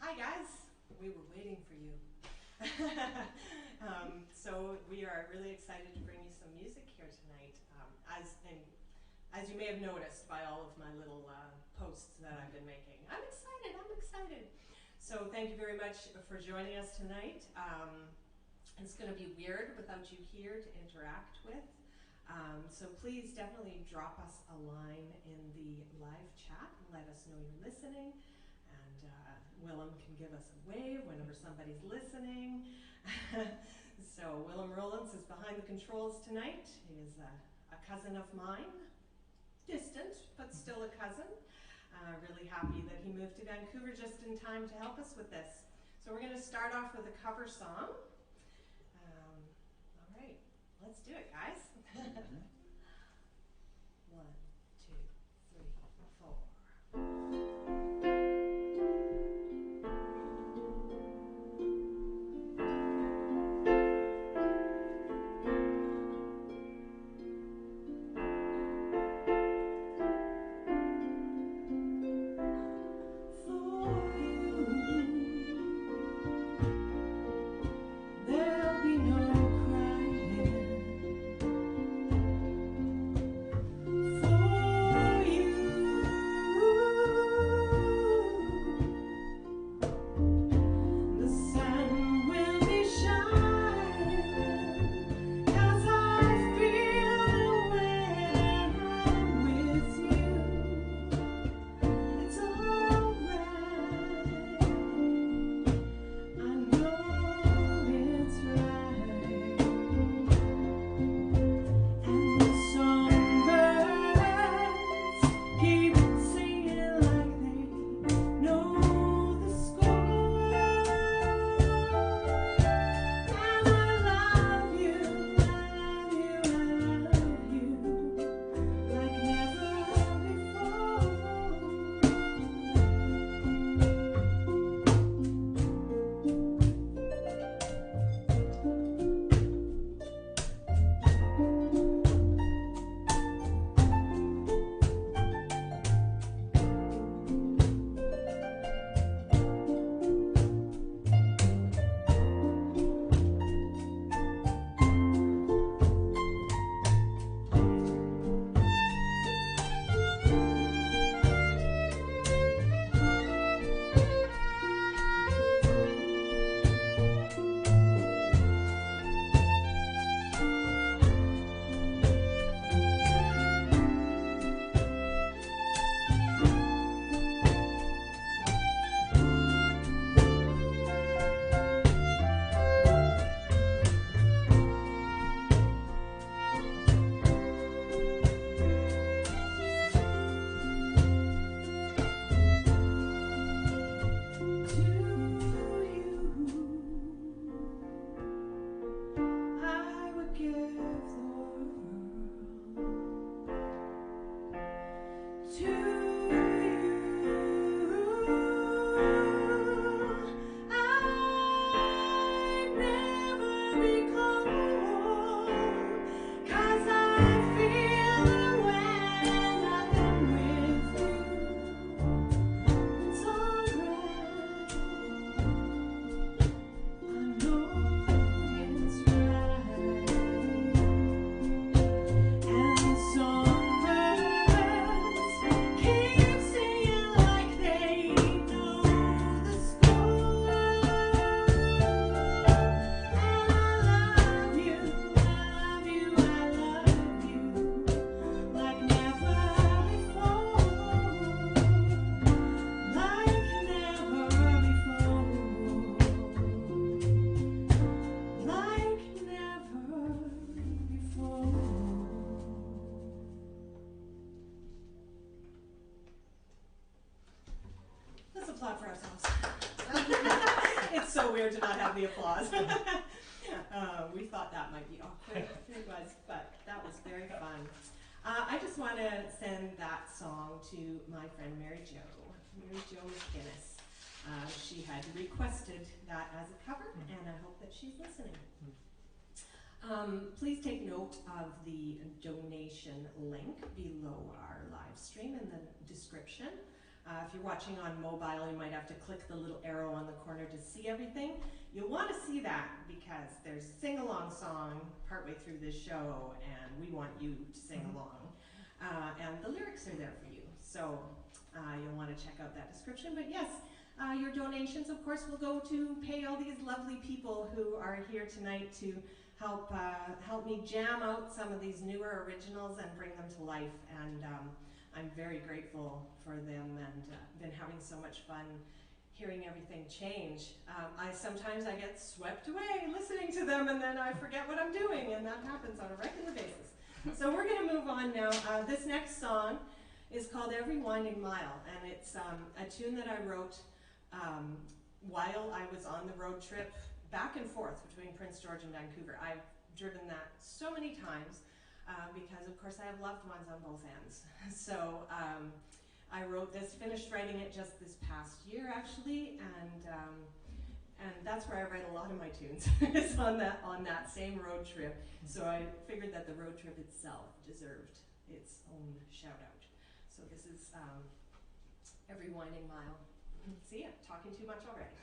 Hi guys, we were waiting for you. So we are really excited to bring you some music here tonight. As you may have noticed by all of my little posts that I've been making, I'm excited. So thank you very much for joining us tonight. It's going to be weird without you here to interact with. So please definitely drop us a line in the live chat and let us know you're listening. And Willem can give us a wave whenever somebody's listening. So Willem Rollins is behind the controls tonight. He is a cousin of mine, distant, but still a cousin. Really happy that he moved to Vancouver just in time to help us with this. So we're going to start off with a cover song. All right, let's do it, guys. 1, 2, 3, 4. Applaud for ourselves. It's so weird to not have the applause. We thought that might be awkward, it was, but that was very fun. I just want to send that song to my friend Mary Jo McGinnis. She had requested that as a cover, and I hope that she's listening. Please take note of the donation link below our live stream in the description. If you're watching on mobile, you might have to click the little arrow on the corner to see everything. You'll want to see that because there's a sing-along song partway through this show, and we want you to sing along. And the lyrics are there for you, so you'll want to check out that description. But yes, your donations, of course, will go to pay all these lovely people who are here tonight to help me jam out some of these newer originals and bring them to life. And I'm very grateful for them, and been having so much fun hearing everything change. Sometimes I get swept away listening to them, and then I forget what I'm doing, and that happens on a regular basis. So we're going to move on now. This next song is called Every Winding Mile, and it's a tune that I wrote while I was on the road trip back and forth between Prince George and Vancouver. I've driven that so many times because, of course, I have loved ones on both ends. So I wrote this, finished writing it just this past year, actually, and that's where I write a lot of my tunes. It's on that same road trip. So I figured that the road trip itself deserved its own shout out. So this is Every Winding Mile. See, I'm talking too much already.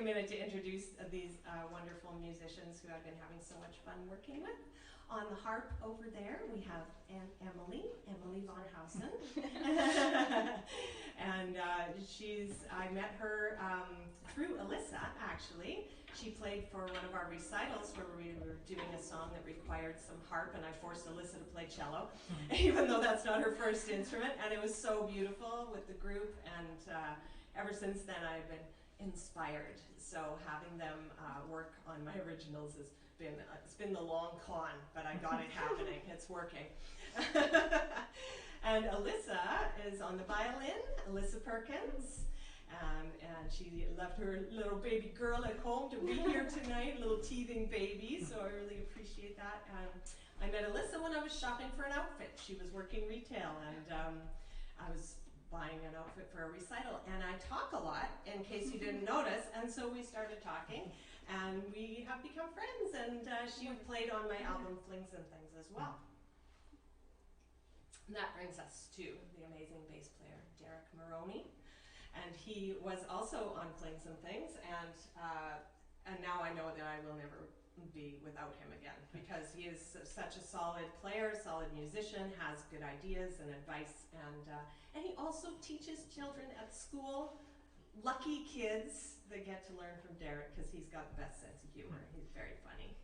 minute to introduce these wonderful musicians who I've been having so much fun working with. On the harp over there, we have Aunt Emily von Hausen. And I met her through Alyssa, actually. She played for one of our recitals where we were doing a song that required some harp, and I forced Alyssa to play cello, even though that's not her first instrument. And it was so beautiful with the group, and ever since then I've been inspired. So having them work on my originals has been, it's been the long con, but I got it happening. It's working. And Alyssa is on the violin, Alyssa Perkins. And she left her little baby girl at home to be here tonight, little teething baby, so I really appreciate that. I met Alyssa when I was shopping for an outfit. She was working retail, and I was buying an outfit for a recital, and I talk a lot, in case you didn't notice, and so we started talking, and we have become friends, and she played on my album Flings and Things as well. And that brings us to the amazing bass player, Derek Maroney. And he was also on Flings and Things, and now I know that I will never be without him again, because he is such a solid player, solid musician, has good ideas and advice, and he also teaches children at school. Lucky kids that get to learn from Derek, because he's got the best sense of humor. He's very funny.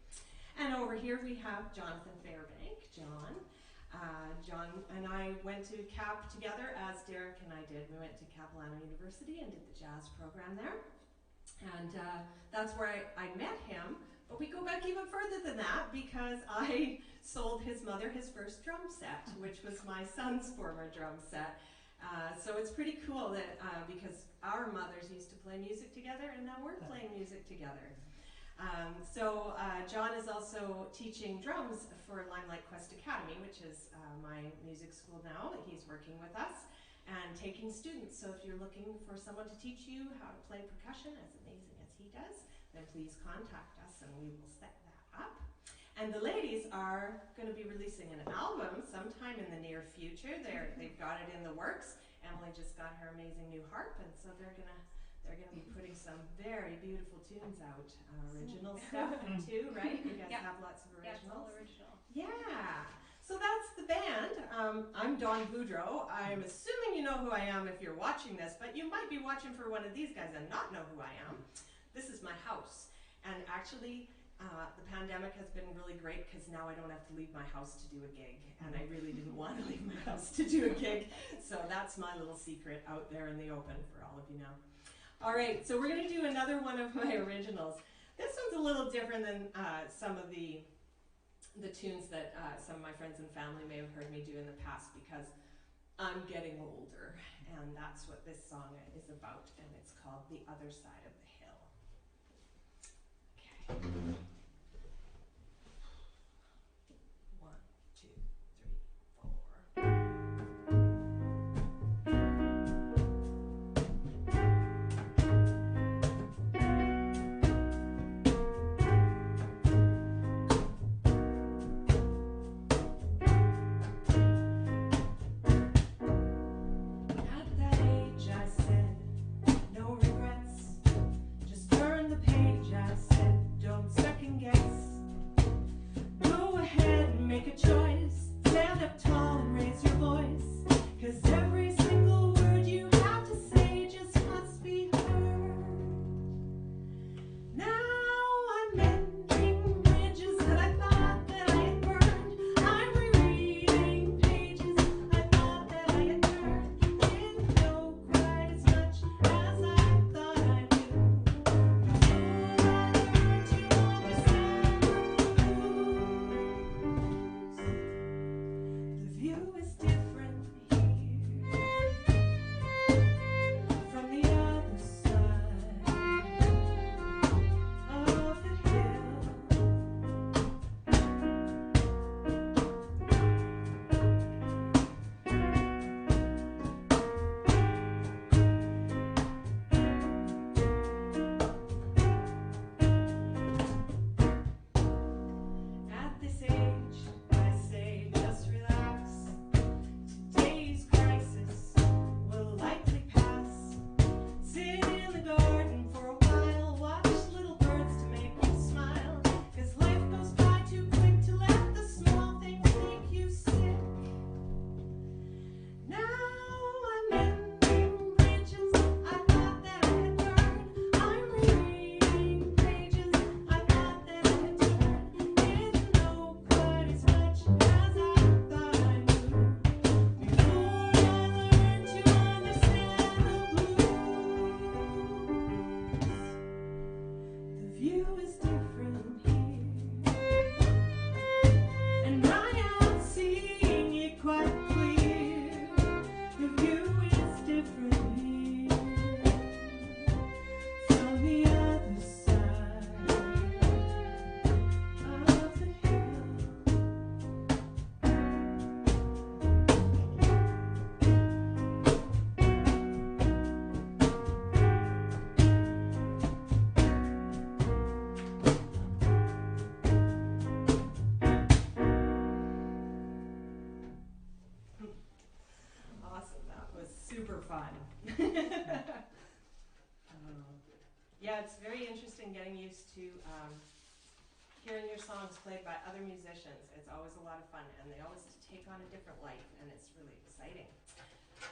And over here we have Jonathan Fairbank. John and I went to CAP together, as Derek and I did. We went to Capilano University and did the jazz program there. And that's where I met him. But we go back even further than that, because I sold his mother his first drum set, which was my son's former drum set. So it's pretty cool that, because our mothers used to play music together, and now we're playing music together. John is also teaching drums for Limelight Quest Academy, which is my music school now. He's working with us and taking students. So if you're looking for someone to teach you how to play percussion as amazing as he does, then please contact us and we will set that up. And the ladies are going to be releasing an album sometime in the near future. They've got it in the works. Emily just got her amazing new harp, and so they're gonna be putting some very beautiful tunes out, original stuff too, right? You guys have lots of originals. Yeah, it's all original. Yeah. So that's the band. I'm Dawn Boudreau. I'm assuming you know who I am if you're watching this, but you might be watching for one of these guys and not know who I am. This is my house, and actually, the pandemic has been really great, because now I don't have to leave my house to do a gig, and I really didn't want to leave my house to do a gig, so that's my little secret out there in the open for all of you now. All right, so we're going to do another one of my originals. This one's a little different than some of the tunes that some of my friends and family may have heard me do in the past, because I'm getting older, and that's what this song is about, and it's called The Other Side of the Hill. Okay. 1, 2, 3, 4. Second fun. Yeah, it's very interesting getting used to hearing your songs played by other musicians. It's always a lot of fun, and they always take on a different life, and it's really exciting.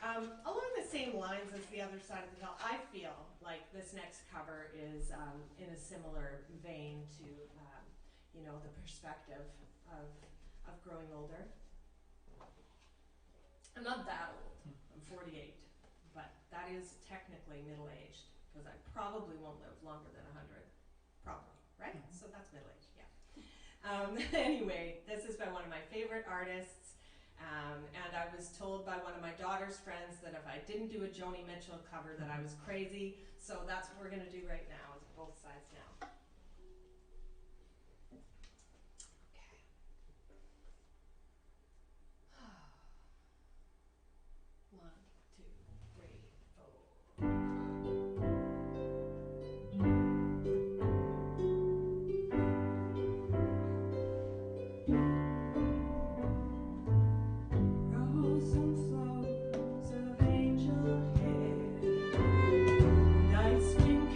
Along the same lines as the other side of the hill, I feel like this next cover is in a similar vein to, you know, the perspective of growing older. I'm not that old. I'm 48, but that is technically middle-aged, because I probably won't live longer than 100. Probably, right? So that's middle-aged, yeah. Anyway, this is by one of my favorite artists, and I was told by one of my daughter's friends that if I didn't do a Joni Mitchell cover that I was crazy, so that's what we're going to do right now, is both sides now.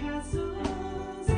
Castles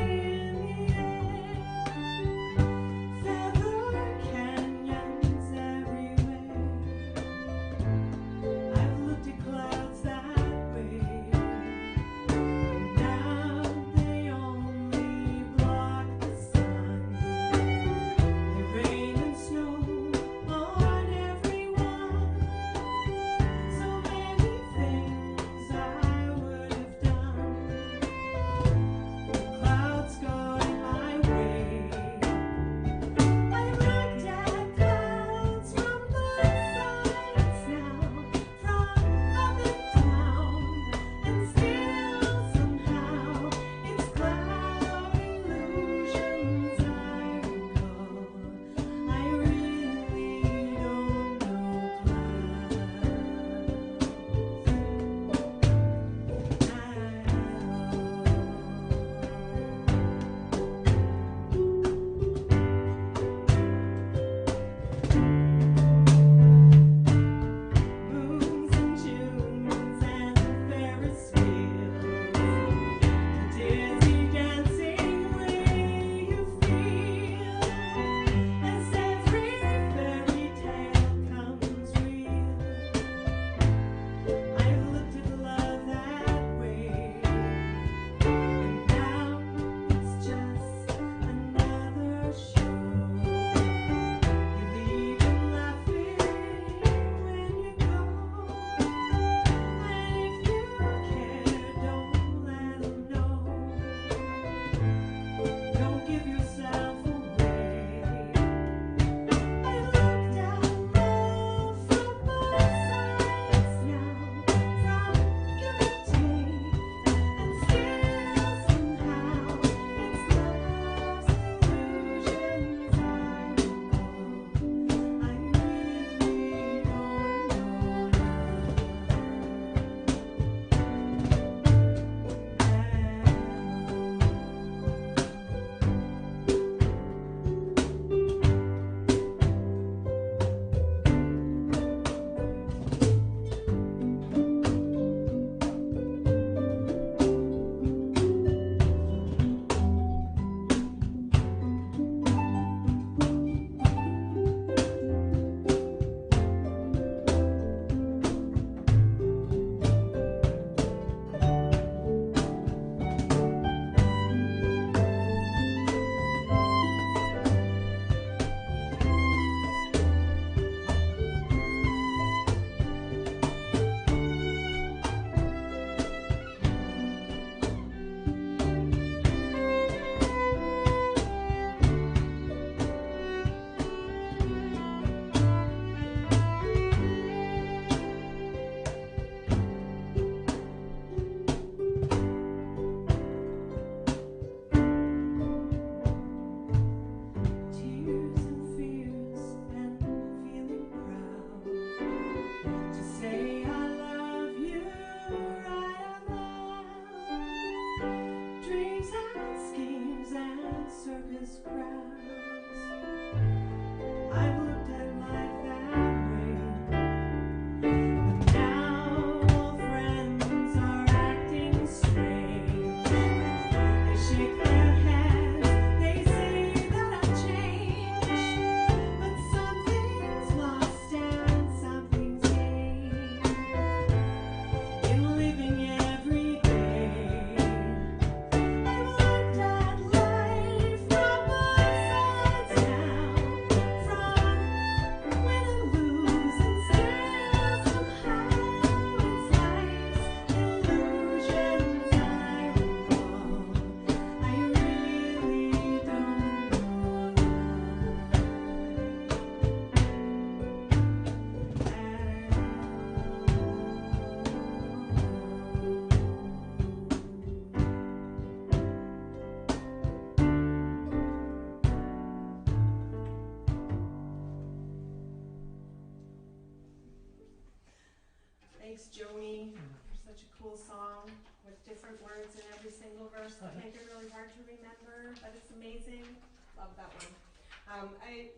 Thanks, Joni, for such a cool song with different words in every single verse that make it really hard to remember, but it's amazing. Love that one.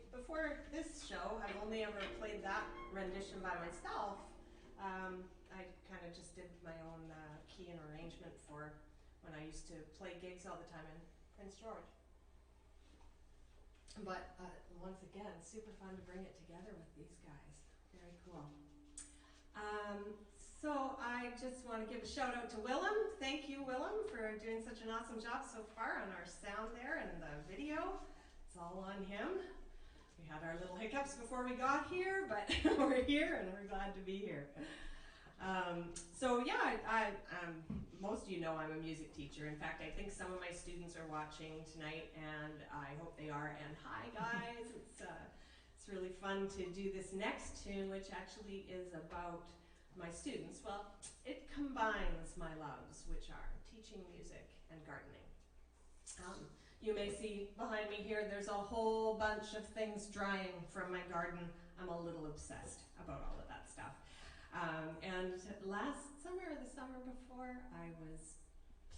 Before this show, I've only ever played that rendition by myself. I kind of just did my own key and arrangement for when I used to play gigs all the time in Prince George. But once again, super fun to bring it together with these guys. Very cool. So I just want to give a shout out to Willem. Thank you, Willem, for doing such an awesome job so far on our sound there and the video. It's all on him. We had our little hiccups before we got here, but we're here and we're glad to be here. So yeah, most of you know I'm a music teacher. In fact, I think some of my students are watching tonight, and I hope they are. And hi, guys. It's really fun to do this next tune, which actually is about my students. Well, it combines my loves, which are teaching music and gardening. You may see behind me here, there's a whole bunch of things drying from my garden. I'm a little obsessed about all of that stuff. And last summer or the summer before, I was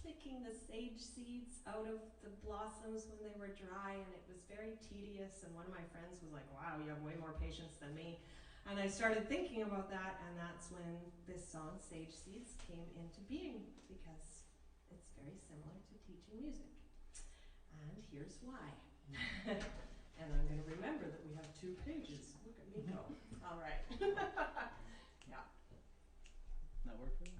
picking the sage seeds out of the blossoms when they were dry, and it was very tedious, and one of my friends was like, wow, you have way more patience than me. And I started thinking about that, and that's when this song, Sage Seeds, came into being, because it's very similar to teaching music. And here's why. And I'm going to remember that we have 2 pages. Look at me go. All right. Yeah. That work for you?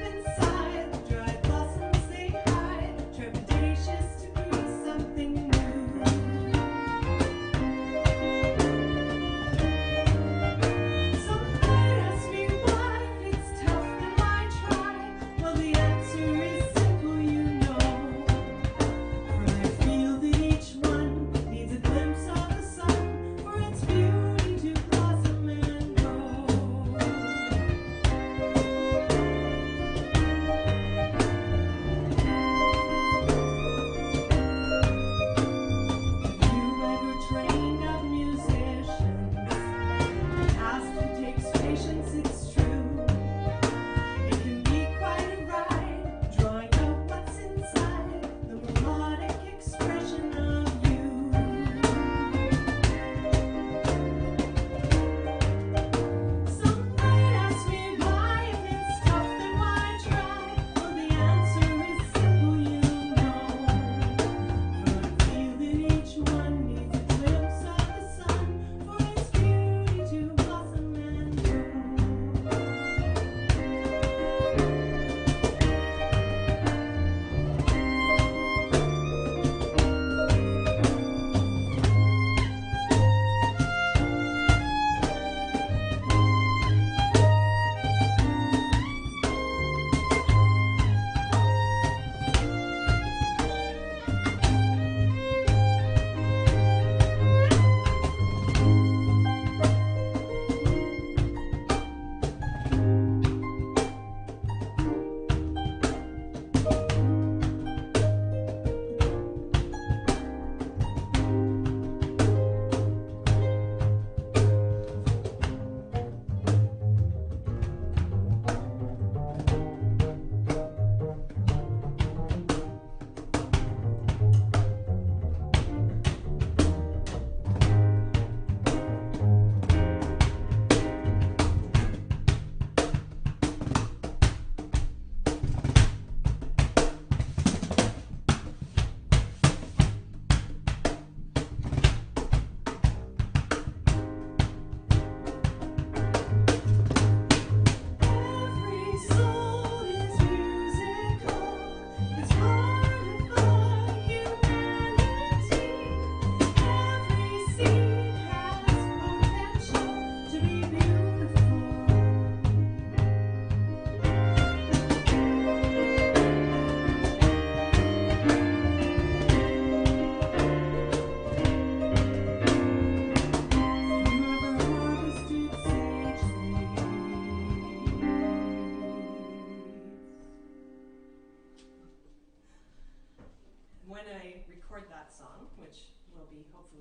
Inside, the dry blossoms say hi, trepidatious to grease.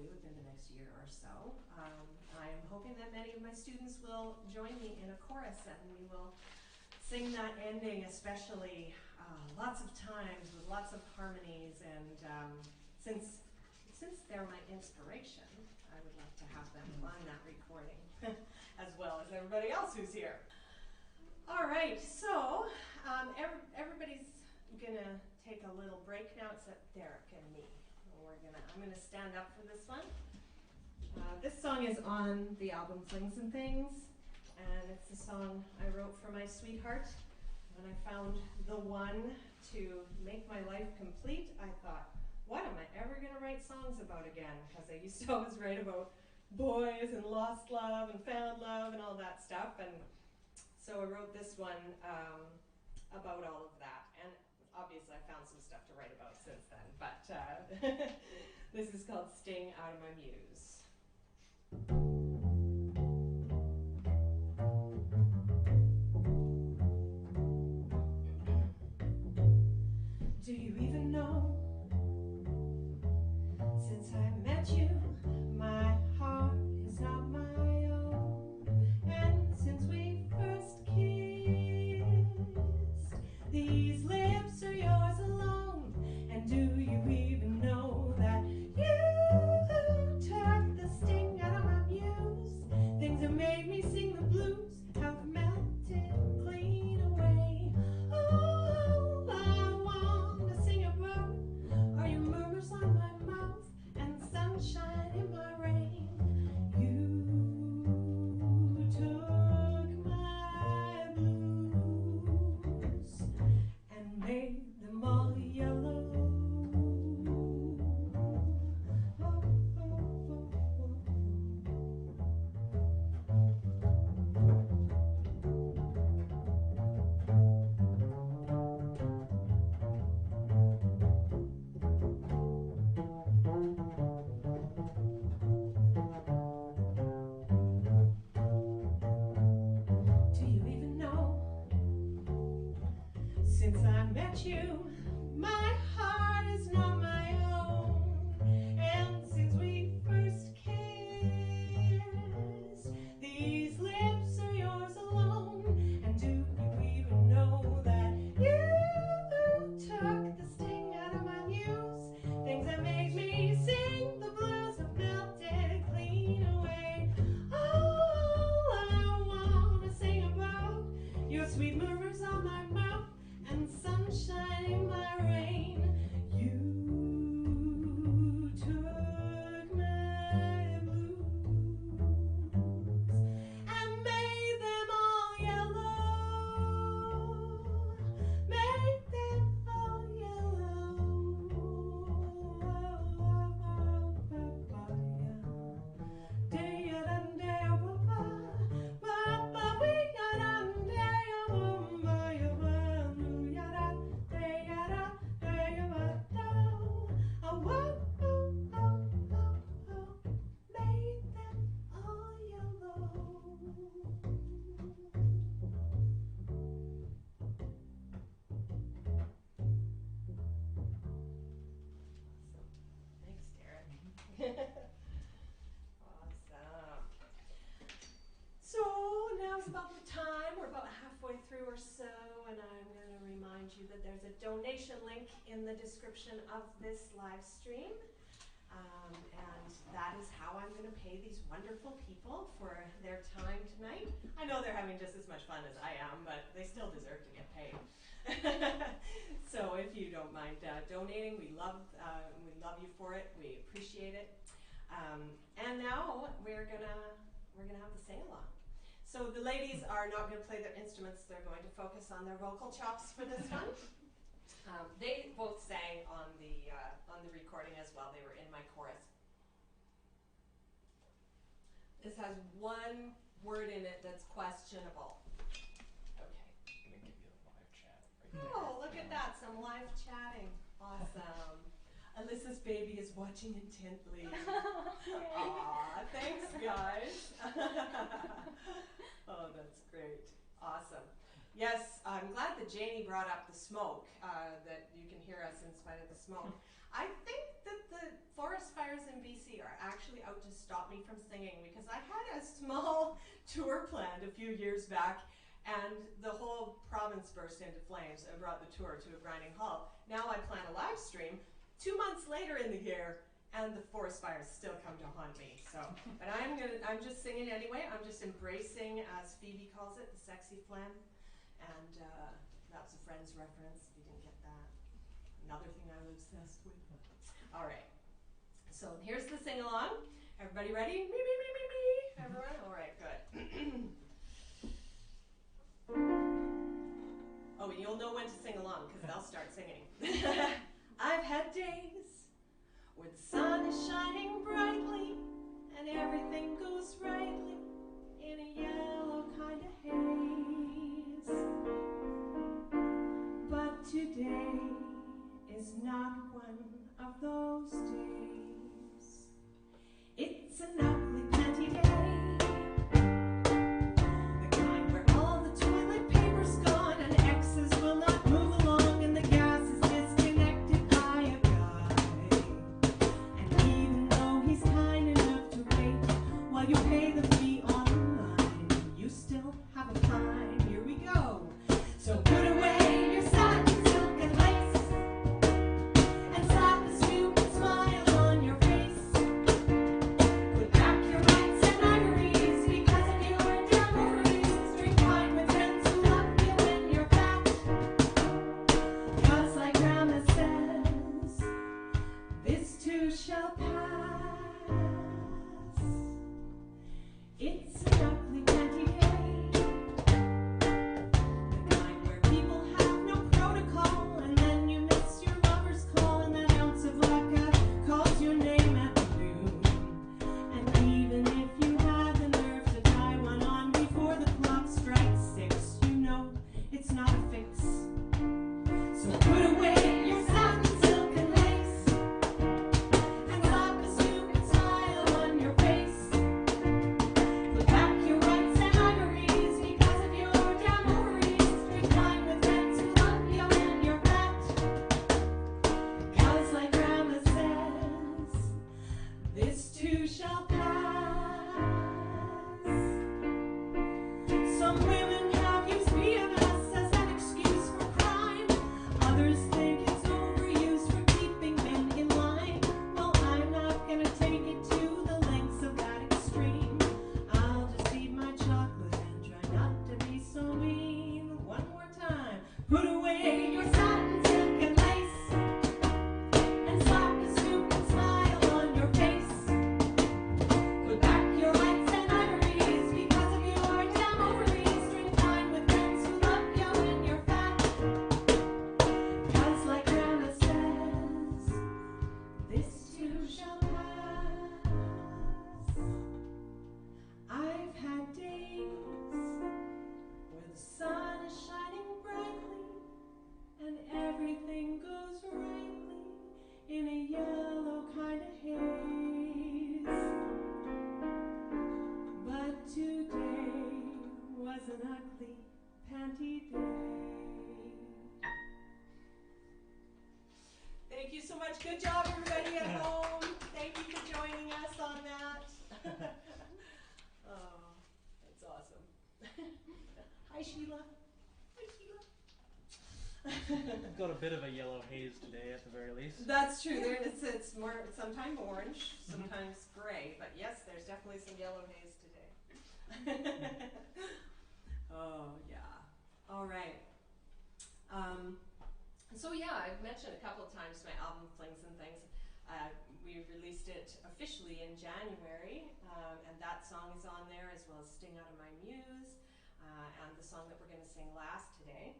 hopefully within the next year or so. I am hoping that many of my students will join me in a chorus, and we will sing that ending especially lots of times with lots of harmonies, and since they're my inspiration, I would like to have them on that recording as well as everybody else who's here. All right, so everybody's gonna take a little break now except Derek and me. I'm gonna stand up for this one. This song is on the album Flings and Things, and it's a song I wrote for my sweetheart. When I found the one to make my life complete, I thought, what am I ever gonna write songs about again? Because I used to always write about boys and lost love and found love and all that stuff, and so I wrote this one about all of that. And obviously I found some stuff to write about since then, but this is called Sting Out of My Muse. Do you even know, since I met you, my heart is not my own, and since we first kissed, these lips are yours alone, and do you even know that you took the sting out of my muse? Things that made me sing the blues have melted clean away. Oh, I want to sing about are your murmurs on my mouth and sunshine in my rain. You took my blues and made them all yellow. Oh, oh, oh, do you even know, since I met you, my heart is not my own, and since we first kissed, these lips are yours alone, and do you even know that you took the sting out of my muse? Things that made me sing the blues have melted clean away. All I wanna sing about your sweet murmurs on my mouth and sunshine in my rain. You took my blues and made them all yellow. Made them all yellow. Thanks, Derek. Awesome. So now's about the time. We're about halfway through or so, and I'm going to remind you that there's a donation link in the description of this live stream. And that is how I'm going to pay these wonderful people for their time tonight. I know they're having just as much fun as I am, but they still deserve to get paid. So if you don't mind donating, we love you for it. We appreciate it. And now we're gonna have the sing-along. So the ladies are not going to play their instruments. They're going to focus on their vocal chops for this one. They both sang on the recording as well. They were in my chorus. This has one word in it that's questionable. Okay. I'm gonna give you a live chat right there. Oh, look at that, some live chatting. Awesome. Alyssa's baby is watching intently. Aw, thanks guys. Oh, that's great. Awesome. Yes, I'm glad that Janie brought up the smoke, that you can hear us in spite of the smoke. I think that the forest fires in BC are actually out to stop me from singing, because I had a small tour planned a few years back, and the whole province burst into flames and brought the tour to a grinding halt. Now I plan a live stream 2 months later in the year, and the forest fires still come to haunt me. So, but I'm just singing anyway. I'm just embracing, as Phoebe calls it, the sexy phlegm. And that's a Friends reference, if you didn't get that. Another thing I'm obsessed with. All right. So here's the sing-along. Everybody ready? Me, me, me, me, me. Everyone? All right, good. Oh, and you'll know when to sing along, because they'll start singing. I've had days where the sun is shining brightly and everything goes rightly in a yellow kind of haze. But today is not one of those days. It's an ugly, panty day. The kind where all the toilet paper's gone and exes will not move along and the gas is disconnected by a guy. And even though he's kind enough to wait while you pay the fee online, you still have a fine. Here we go. So put away your satin, silk, and lace, and slap a stupid smile on your face. Put back your rights and ivories because of your damn ovaries. Drink wine with friends who love you when you're fat. 'Cause like Grandma says, this too shall pass. It's an ugly, panty day. The kind where people have no protocol, and then you miss your lover's call, and that ounce of vodka calls your name at the noon. And even if you had the nerve to tie one on before the clock strikes 6, you know it's not a fix. So put away your satin, silk, and lace, and slap a stupid smile on your face. Put back your rights and ivories because of your damn ovaries. Drink wine with friends who love you when you're fat. 'Cause like Grandma says, this too shall pass. Some women have used PMS as an excuse for crime. Others think it's overused for keeping men in line. Well, I'm not gonna take it to the lengths of that extreme. I'll just eat my chocolate and try not to be so mean. One more time. Put away your satin, silk, and lace, and slap a stupid smile on your face. Put back your rights and ivories because of your damn ovaries. Drink wine with friends who love you when you're fat. 'Cause like Grandma says, this too shall pass. I've had days where the sun is shining brightly and everything goes rightly in a yellow kind of haze. But today was an ugly, panty day. Thank you so much. Good job, everybody at home. Thank you for joining us on that. Oh, that's awesome. Hi, Sheila. Hi, Sheila. We've got a bit of a yellow haze today at the very least. That's true. There, it's more sometimes orange, sometimes gray, but yes, there's definitely some yellow haze today. Oh yeah. All right. So yeah, I've mentioned a couple of times my album Flings and Things. We released it officially in January, and that song is on there, as well as Sting Out of My Muse, and the song that we're going to sing last today.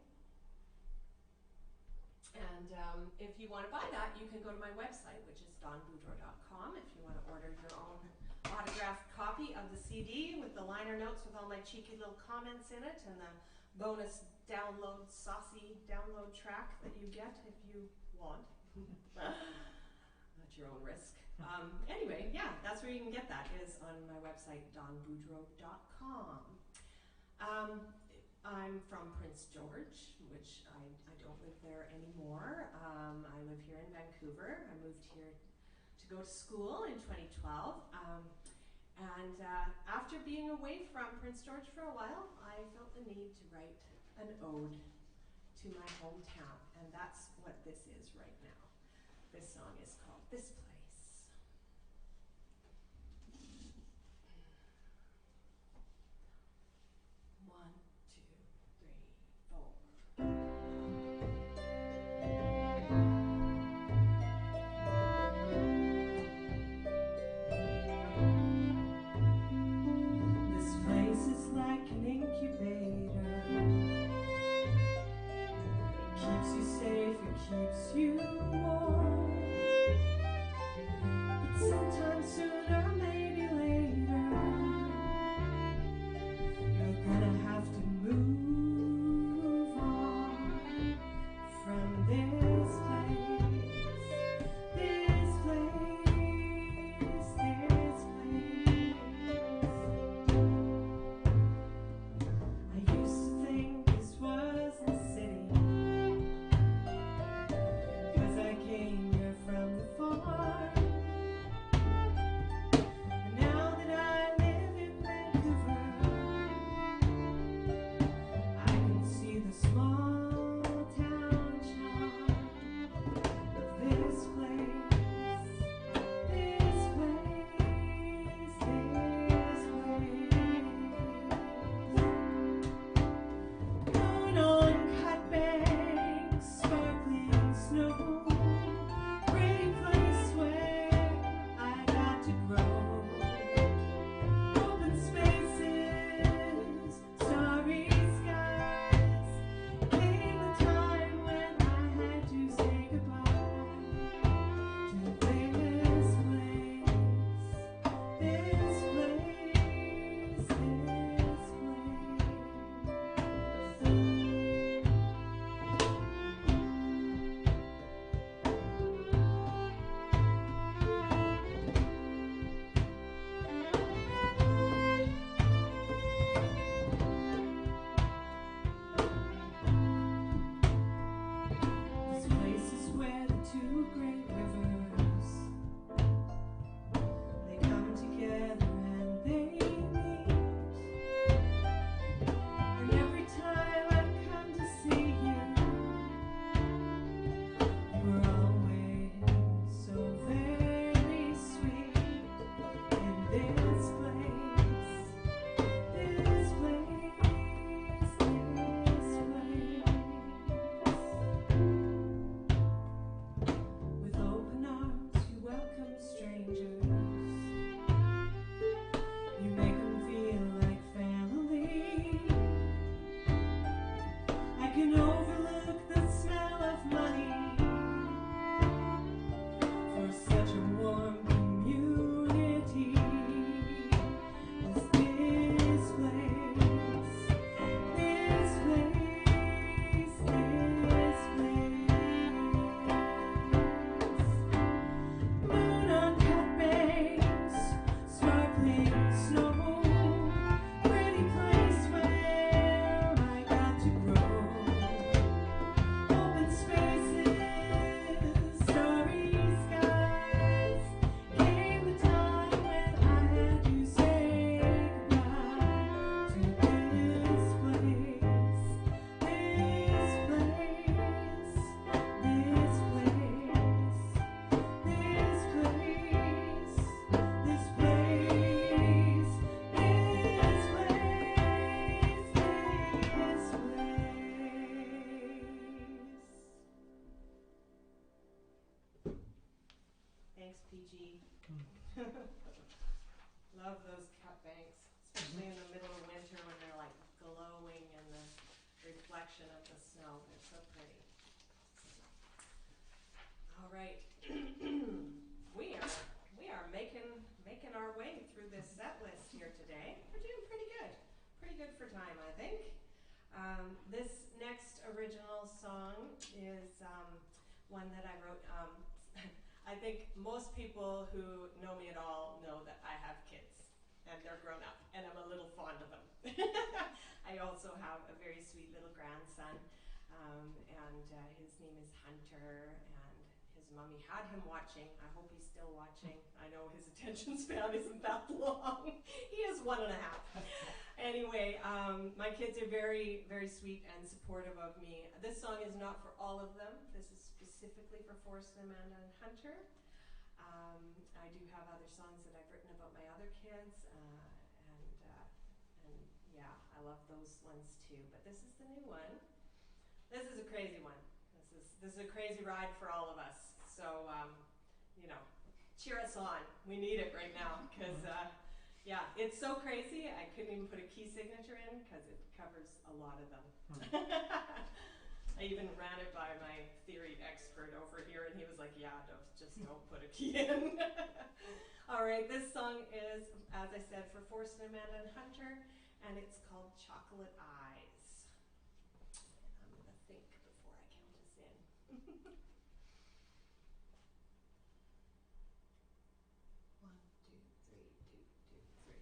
And if you want to buy that, you can go to my website, which is dawnboudreau.com, if you want to order your own autographed copy of the CD with the liner notes with all my cheeky little comments in it, and the bonus download, saucy download track that you get if you want. At your own risk. Anyway, yeah, that's where you can get that, is on my website, dawnboudreau.com. I'm from Prince George, which I don't live there anymore. I live here in Vancouver. I moved here to go to school in 2012. And after being away from Prince George for a while, I felt the need to write an ode to my hometown. And that's what this is right now. This song is called This Place. One, two, three, four. This place is like an incubator. It keeps you safe, it keeps you warm. But sometimes sooner, maybe later, you're gonna have to move on from this place, this place, this place. I used to think this was the city, 'cause I came here from the farm. But now that I live in Vancouver, I can see the small town charm of this place, this place, this place. Moon on cut banks, sparkling snow, pretty place where I got to grow. Open spaces, starry skies. Came the time when I had to say goodbye to this place, this place, this place. This place is where the two great rivers, they come together and they meet. And every time I've come to see you, you were always so very sweet. In this place, this place, this place. With open arms, you welcome strangers. You make them feel like family. I can overlook the smell of money for such a warm community as this place, this place, this place. Moon on cut banks, sparkling snow, pretty place where I got to grow. Open spaces, starry skies. Came the time when I had to say goodbye to this place, this place, this place. This place, this place, this place. Thanks, PG. Love those cut banks, especially in the middle of winter when they're like glowing in the reflection of the snow. They're so pretty. All right. we are making our way through this set list here today. We're doing pretty good for time, I think. This next original song is one that I wrote. I think most people who know me at all know that I have kids and they're grown up and I'm a little fond of them. I also have a very sweet little grandson, and his name is Hunter, and his mommy had him watching. I hope he's still watching. I know his attention span isn't that long. He is 1.5. Anyway, my kids are very, very sweet and supportive of me. This song is not for all of them. This is specifically for Forrest, Amanda, and Hunter. I do have other songs that I've written about my other kids, and yeah, I love those ones too. But this is the new one. This is a crazy one. This is a crazy ride for all of us. So, you know, cheer us on. We need it right now because, yeah, it's so crazy. I couldn't even put a key signature in because it covers a lot of them. I even ran it by my theory expert over here, and he was like, "Yeah, just don't put a key in." All right, this song is, as I said, for Forrest, Amanda, and Hunter, and it's called "Chocolate Eyes." I'm gonna think before I count us in. One, two, three, two, two, three.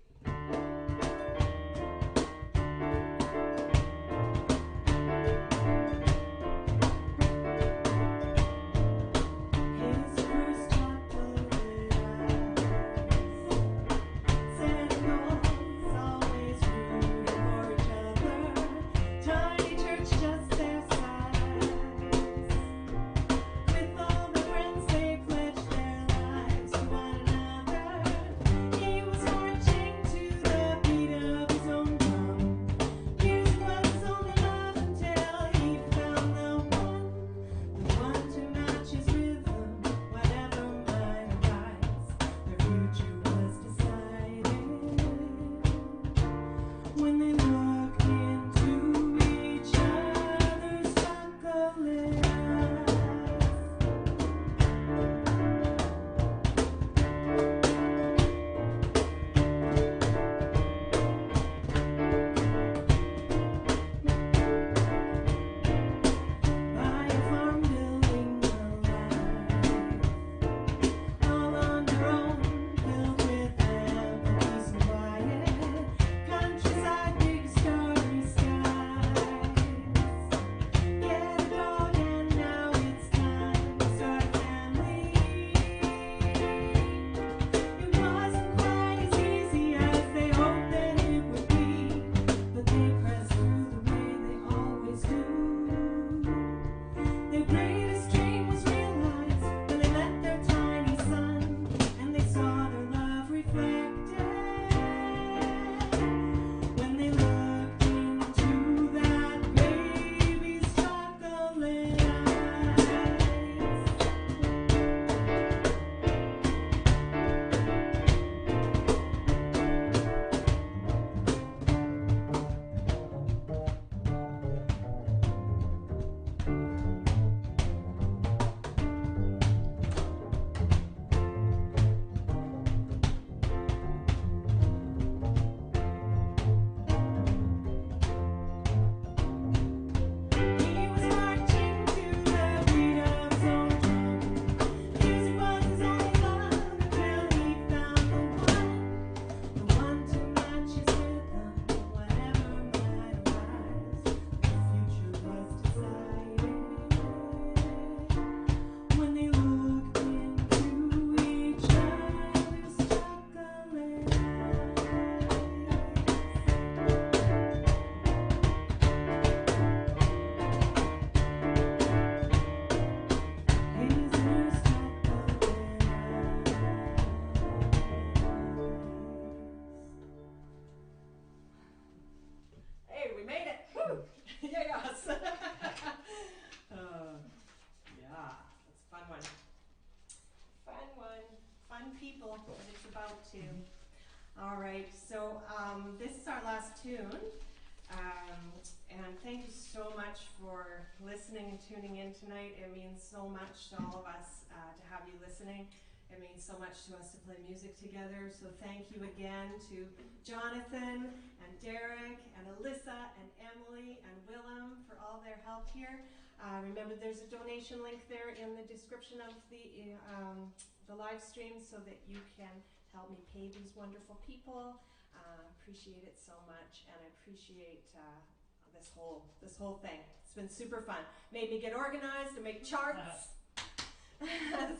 All right, so this is our last tune, and thank you so much for listening and tuning in tonight. It means so much to all of us to have you listening. It means so much to us to play music together, so thank you again to Jonathan and Derek and Alyssa and Emily and Willem for all their help here. Remember, there's a donation link there in the description of the live stream so that you can help me pay these wonderful people. Appreciate it so much, and I appreciate this whole thing. It's been super fun. Made me get organized and make charts.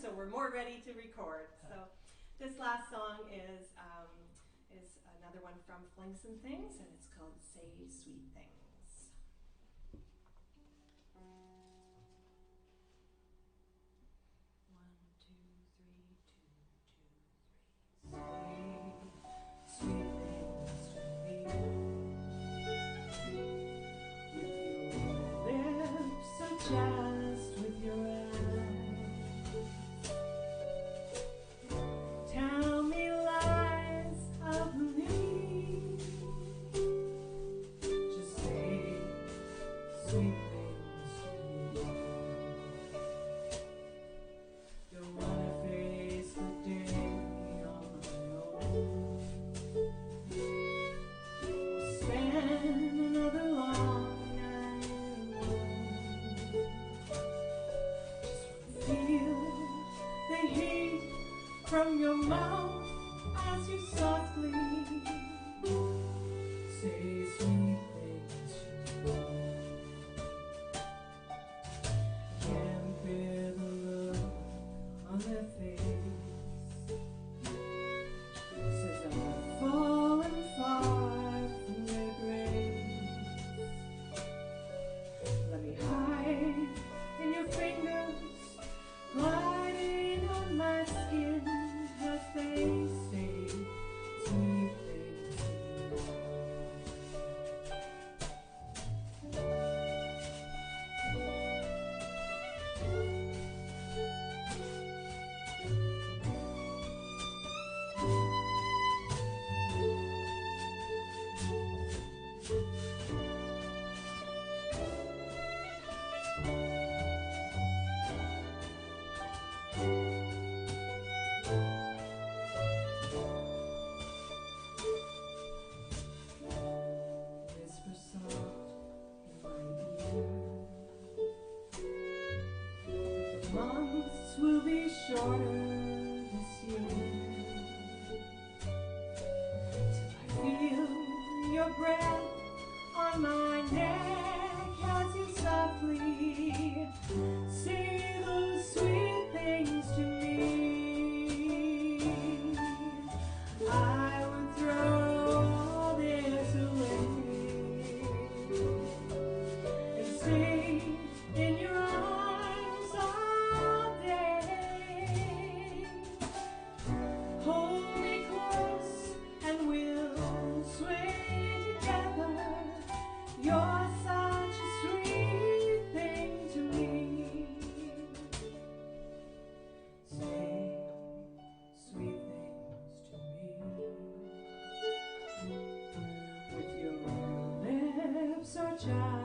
so we're more ready to record. So this last song is another one from Flings and Things, and it's called Say Sweet Things. Just with your eyes, tell me lies I'll believe. Just say sweet things to me. Don't wanna face the day on my own, or spend another long night alone. Feel the heat from your mouth as you softly say sweet things to me. Can't bear the look on their face. Says I'm fallen far from their grace. Let me hide in your fingers, gliding on my skin as they say sweet things to me. Whisper soft in my ear, the months will be shorter this year, till I feel your breath on my neck as you softly say those sweet things to me. I would throw all this away and stay in your arms all day. Hold me close and we'll sway together. You're such a sweet thing to me. Say sweet things to me. With your lips or child.